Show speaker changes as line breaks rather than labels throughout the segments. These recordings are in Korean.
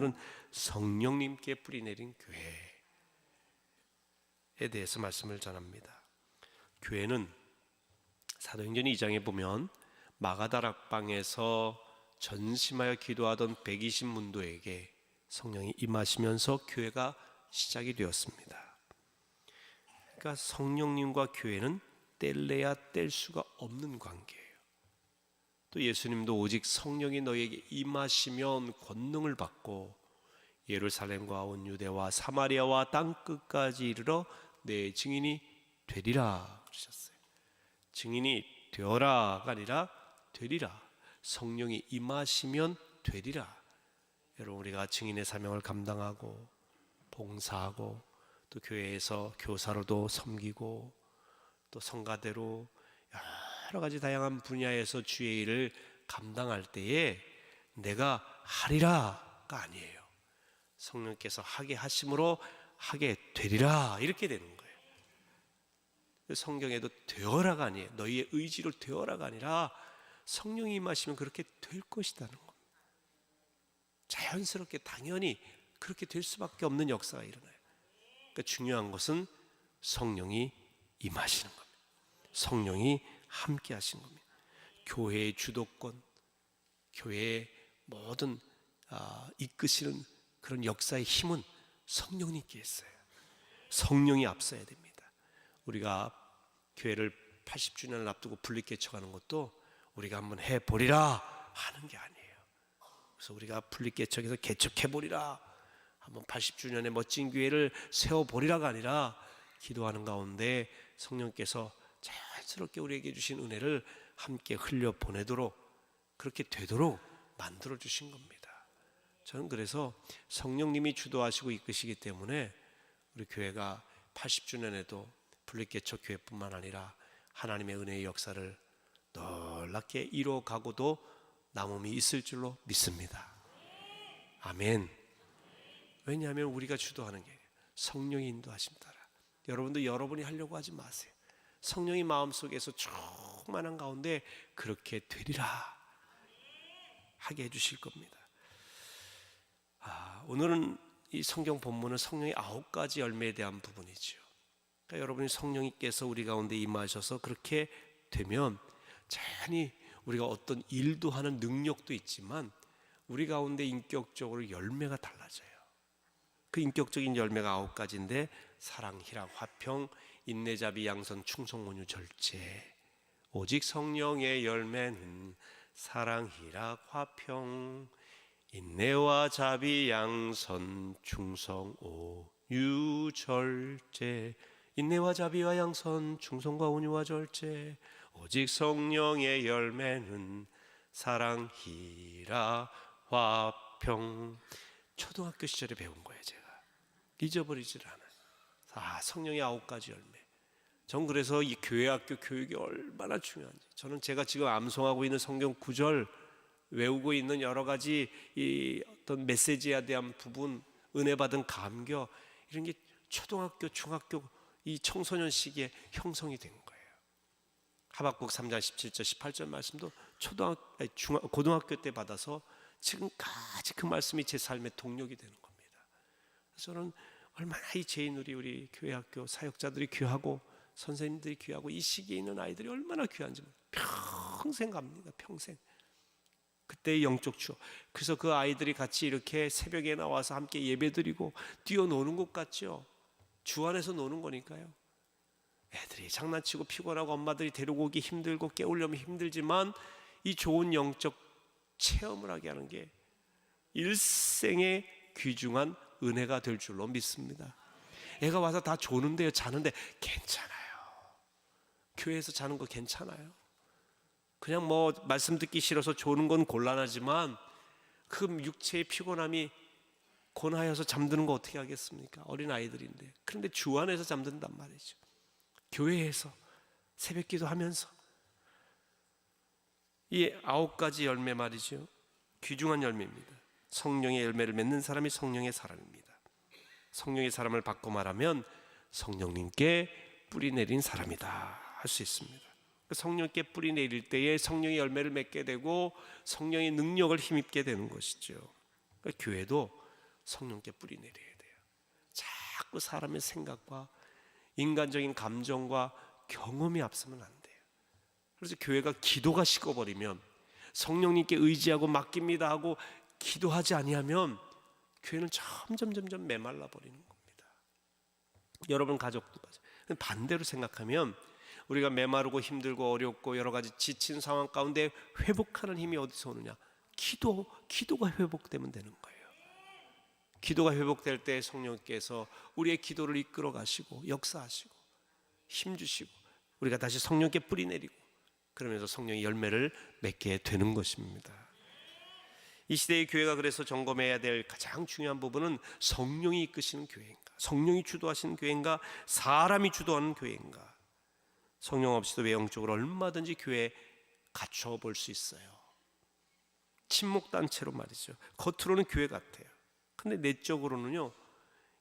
오늘은 성령님께 뿌리내린 교회에 대해서 말씀을 전합니다. 교회는 사도행전 2장에 보면 마가다락방에서 전심하여 기도하던 120문도에게 성령이 임하시면서 교회가 시작이 되었습니다. 그러니까 성령님과 교회는 뗄래야 뗄 수가 없는 관계예요. 또 예수님도 오직 성령이 너희에게 임하시면 권능을 받고 예루살렘과 온 유대와 사마리아와 땅끝까지 이르러 내 증인이 되리라 그러셨어요. 증인이 되어라가 아니라 되리라. 성령이 임하시면 되리라. 여러분, 우리가 증인의 사명을 감당하고 봉사하고 또 교회에서 교사로도 섬기고 또 성가대로 여러 가지 다양한 분야에서 주의 일을 감당할 때에 내가 하리라가 아니에요. 성령께서 하게 하심으로 하게 되리라 이렇게 되는 거예요. 성경에도 되어라가 아니에요. 너희의 의지로 되어라가 아니라 성령이 임하시면 그렇게 될 것이라는 겁니다. 자연스럽게 당연히 그렇게 될 수밖에 없는 역사가 일어나요. 그러니까 중요한 것은 성령이 임하시는 겁니다. 성령이 함께 하신 겁니다. 교회의 주도권, 교회의 모든 이끄시는 그런 역사의 힘은 성령님께 있어요. 성령이 앞서야 됩니다. 우리가 교회를 80주년을 앞두고 분립개척하는 것도 우리가 한번 해보리라 하는 게 아니에요. 그래서 우리가 분립개척해서 개척해보리라, 한번 80주년의 멋진 교회를 세워보리라가 아니라 기도하는 가운데 성령께서 자연스럽게 우리에게 주신 은혜를 함께 흘려보내도록, 그렇게 되도록 만들어 주신 겁니다. 저는 그래서 성령님이 주도하시고 이끄시기 때문에 우리 교회가 80주년에도 분립개척 교회뿐만 아니라 하나님의 은혜의 역사를 놀랍게 이뤄가고도 남음이 있을 줄로 믿습니다. 아멘. 왜냐하면 우리가 주도하는 게 성령이 인도하심 따라. 여러분도 여러분이 하려고 하지 마세요. 성령이 마음속에서 충만한 가운데 그렇게 되리라 하게 해주실 겁니다. 오늘은 이 성경 본문은 성령의 9가지 열매에 대한 부분이죠. 그러니까 여러분이 성령님께서 우리 가운데 임하셔서 그렇게 되면 자연히 우리가 어떤 일도 하는 능력도 있지만 우리 가운데 인격적으로 열매가 달라져요. 그 인격적인 열매가 9가지인데 사랑, 희락, 화평, 인내, 자비, 양선, 충성, 온유, 절제. 오직 성령의 열매는 사랑, 희락, 화평, 인내와 자비, 양선, 충성, 온유, 절제. 인내와 자비와 양선, 충성과 온유와 절제. 오직 성령의 열매는 사랑, 희락, 화평. 초등학교 시절에 배운 거예요. 제가 잊어버리질 않아요. 성령의 9가지 열매. 전 그래서 이 교회학교 교육이 얼마나 중요한지, 저는 제가 지금 암송하고 있는 성경 구절, 외우고 있는 여러 가지 이 어떤 메시지에 대한 부분, 은혜 받은 감격, 이런 게 초등학교, 중학교 이 청소년 시기에 형성이 된 거예요. 하박국 3장 17절 18절 말씀도 고등학교 때 받아서 지금까지 그 말씀이 제 삶의 동력이 되는 겁니다. 그래서 저는 얼마나 이 죄인우리 우리 교회학교 사역자들이 귀하고 선생님들이 귀하고 이 시기에 있는 아이들이 얼마나 귀한지 평생 갑니다. 평생. 그때의 영적 추억. 그래서 그 아이들이 같이 이렇게 새벽에 나와서 함께 예배드리고 뛰어노는 것 같죠. 주 안에서 노는 거니까요. 애들이 장난치고 피곤하고 엄마들이 데리고 오기 힘들고 깨우려면 힘들지만 이 좋은 영적 체험을 하게 하는 게 일생의 귀중한 은혜가 될 줄로 믿습니다. 애가 와서 다 조는데요, 자는데 괜찮아요. 교회에서 자는 거 괜찮아요. 그냥 뭐 말씀 듣기 싫어서 조는 건 곤란하지만 그 육체의 피곤함이 고나여서 잠드는 거 어떻게 하겠습니까? 어린 아이들인데. 그런데 주 안에서 잠든단 말이죠. 교회에서 새벽 기도하면서 이 9가지 열매 말이죠. 귀중한 열매입니다. 성령의 열매를 맺는 사람이 성령의 사람입니다. 성령의 사람을 바꿔 말하면 성령님께 뿌리 내린 사람이다 할 수 있습니다. 성령께 뿌리 내릴 때에 성령의 열매를 맺게 되고 성령의 능력을 힘입게 되는 것이죠. 그러니까 교회도 성령께 뿌리 내려야 돼요. 자꾸 사람의 생각과 인간적인 감정과 경험이 앞서면 안 돼요. 그래서 교회가 기도가 식어버리면, 성령님께 의지하고 맡깁니다 하고 기도하지 아니하면 교회는 점점 메말라 버리는 겁니다. 여러분 가족도 마찬가지예요. 반대로 생각하면 우리가 메마르고 힘들고 어렵고 여러 가지 지친 상황 가운데 회복하는 힘이 어디서 오느냐? 기도가 회복되면 되는 거예요. 기도가 회복될 때 성령께서 우리의 기도를 이끌어 가시고 역사하시고 힘 주시고 우리가 다시 성령께 뿌리 내리고 그러면서 성령의 열매를 맺게 되는 것입니다. 이 시대의 교회가 그래서 점검해야 될 가장 중요한 부분은 성령이 이끄시는 교회인가, 성령이 주도하시는 교회인가, 사람이 주도하는 교회인가. 성령 없이도 외형적으로 얼마든지 교회에 갖춰볼 수 있어요. 친목단체로 말이죠. 겉으로는 교회 같아요. 근데 내적으로는요,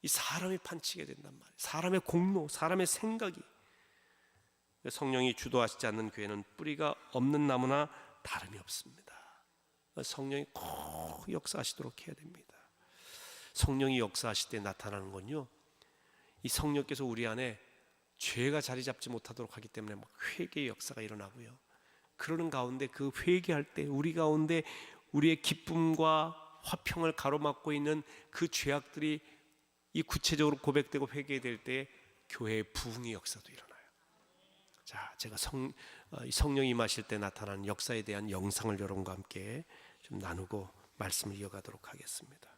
이 사람이 판치게 된단 말이에요. 사람의 공로, 사람의 생각이. 성령이 주도하시지 않는 교회는 뿌리가 없는 나무나 다름이 없습니다. 성령이 꼭 역사하시도록 해야 됩니다. 성령이 역사하실 때 나타나는 건요, 이 성령께서 우리 안에 죄가 자리 잡지 못하도록 하기 때문에 막 회개의 역사가 일어나고요, 그러는 가운데 그 회개할 때 우리 가운데 우리의 기쁨과 화평을 가로막고 있는 그 죄악들이 이 구체적으로 고백되고 회개될 때 교회의 부흥의 역사도 일어나요. 자, 제가 성령이 임하실 때 나타나는 역사에 대한 영상을 여러분과 함께 좀 나누고 말씀을 이어가도록 하겠습니다.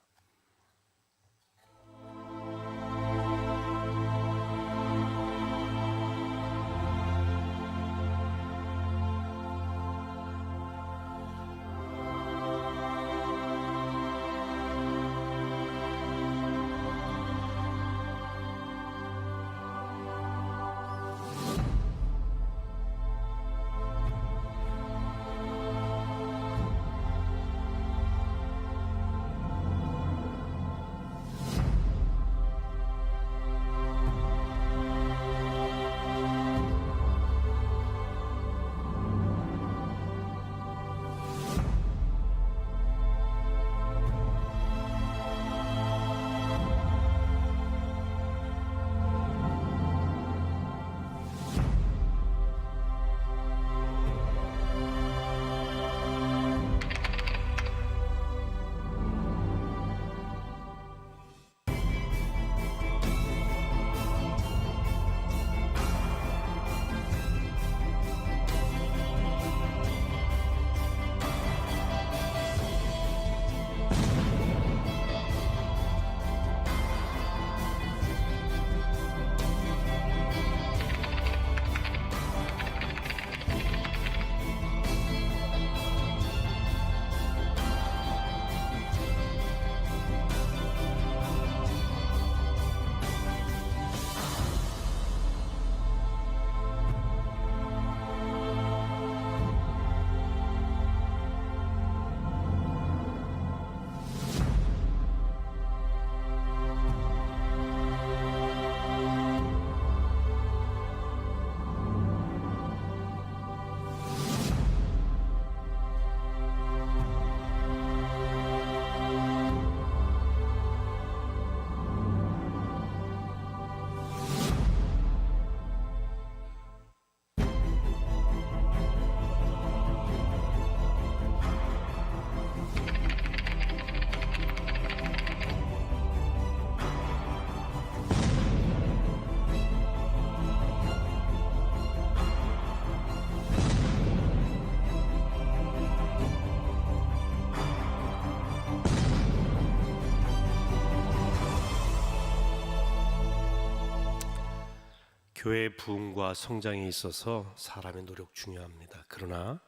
교회의 부흥과 성장에 있어서 사람의 노력 중요합니다. 그러나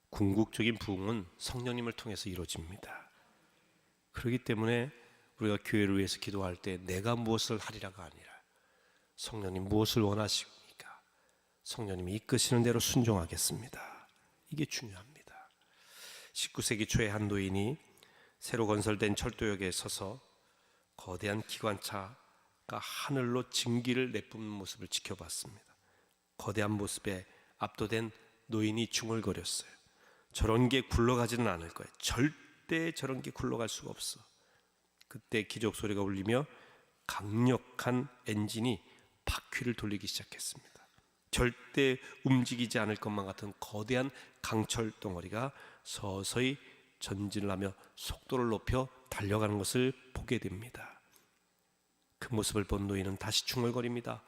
궁극적인 부흥은 성령님을 통해서 이루어집니다. 그렇기 때문에 우리가 교회를 위해서 기도할 때 내가 무엇을 하리라가 아니라 성령님 무엇을 원하십니까? 성령님이 이끄시는 대로 순종하겠습니다. 이게 중요합니다. 19세기 초에 한 노인이 새로 건설된 철도역에 서서 거대한 기관차가 하늘로 증기를 내뿜는 모습을 지켜봤습니다. 거대한 모습에 압도된 노인이 중얼거렸어요. 저런 게 굴러가지는 않을 거예요. 절대 저런 게 굴러갈 수가 없어. 그 그때 기적 소리가 울리며 강력한 엔진이 바퀴를 돌리기 시작했습니다. 절대 움직이지 않을 것만 같은 거대한 강철 덩어리가 서서히 전진을 하며 속도를 높여 달려가는 것을 보게 됩니다. 그 모습을 본 노인은 다시 중얼거립니다.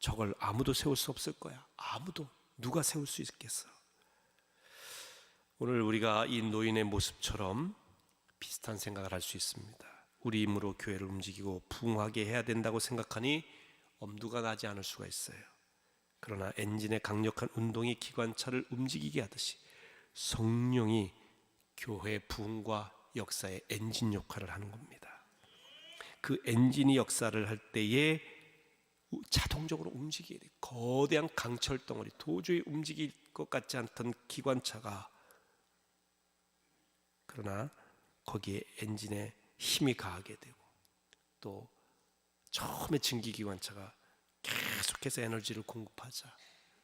저걸 아무도 세울 수 없을 거야. 아무도. 누가 세울 수 있겠어? 오늘 우리가 이 노인의 모습처럼 비슷한 생각을 할 수 있습니다. 우리 힘으로 교회를 움직이고 부흥하게 해야 된다고 생각하니 엄두가 나지 않을 수가 있어요. 그러나 엔진의 강력한 운동이 기관차를 움직이게 하듯이 성령이 교회 부흥과 역사의 엔진 역할을 하는 겁니다. 그 엔진이 역사를 할 때에 자동적으로 움직여야 돼요. 거대한 강철 덩어리, 도저히 움직일 것 같지 않던 기관차가, 그러나 거기에 엔진에 힘이 가하게 되고, 또 처음에 증기기관차가 계속해서 에너지를 공급하자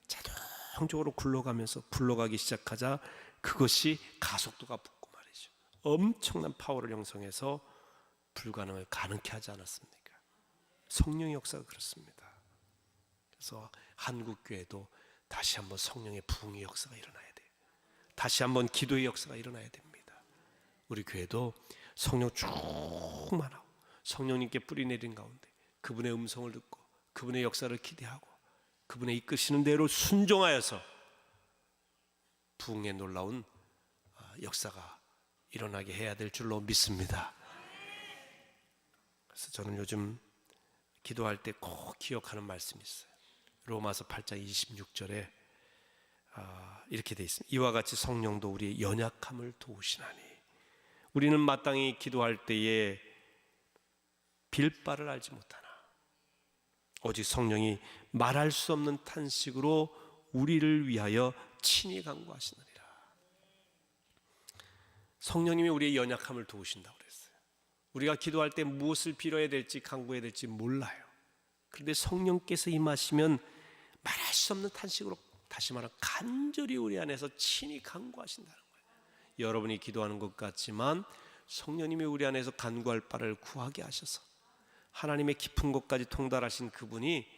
자동적으로 굴러가면서 굴러가기 시작하자 그것이 가속도가 붙고 말이죠. 엄청난 파워를 형성해서 불가능을 가능케 하지 않았습니까? 성령의 역사가 그렇습니다. 그래서 한국교회도 다시 한번 성령의 부흥의 역사가 일어나야 돼요. 다시 한번 기도의 역사가 일어나야 됩니다. 우리 교회도 성령 충만하고 성령님께 뿌리 내린 가운데 그분의 음성을 듣고 그분의 역사를 기대하고 그분의 이끄시는 대로 순종하여서 부흥의 놀라운 역사가 일어나게 해야 될 줄로 믿습니다. 그래서 저는 요즘 기도할 때 꼭 기억하는 말씀이 있어요. 로마서 8장 26절에 이렇게 되어 있습니다. 이와 같이 성령도 우리의 연약함을 도우시나니. 우리는 마땅히 기도할 때에 빌 바를 알지 못하나 오직 성령이 말할 수 없는 탄식으로 우리를 위하여 친히 간구하시느니라. 성령님이 우리의 연약함을 도우신다고 그랬어요. 우리가 기도할 때 무엇을 빌어야 될지 간구해야 될지 몰라요. 그런데 성령께서 임하시면 말할 수 없는 탄식으로, 다시 말하면 간절히 우리 안에서 친히 간구하신다는 거예요. 여러분이 기도하는 것 같지만 성령님이 우리 안에서 간구할 바를 구하게 하셔서 하나님의 깊은 곳까지 통달하신 그분이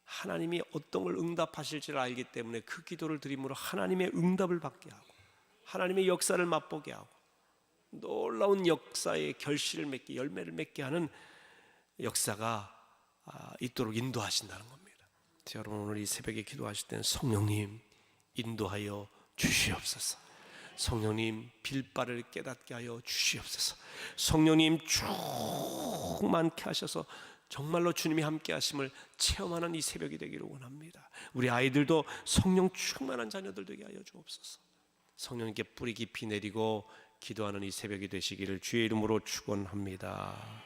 하나님이 어떤 걸 응답하실지를 알기 때문에 그 기도를 드림으로 하나님의 응답을 받게 하고 하나님의 역사를 맛보게 하고 놀라운 역사의 결실을 맺게, 열매를 맺게 하는 역사가 있도록 인도하신다는 겁니다. 여러분, 오늘 이 새벽에 기도하실 때는 성령님 인도하여 주시옵소서. 성령님 빌바를 깨닫게 하여 주시옵소서. 성령님 충만케 하셔서 정말로 주님이 함께 하심을 체험하는 이 새벽이 되기를 원합니다. 우리 아이들도 성령 충만한 자녀들 되게 하여 주옵소서. 성령님께 뿌리 깊이 내리고 기도하는 이 새벽이 되시기를 주의 이름으로 축원합니다.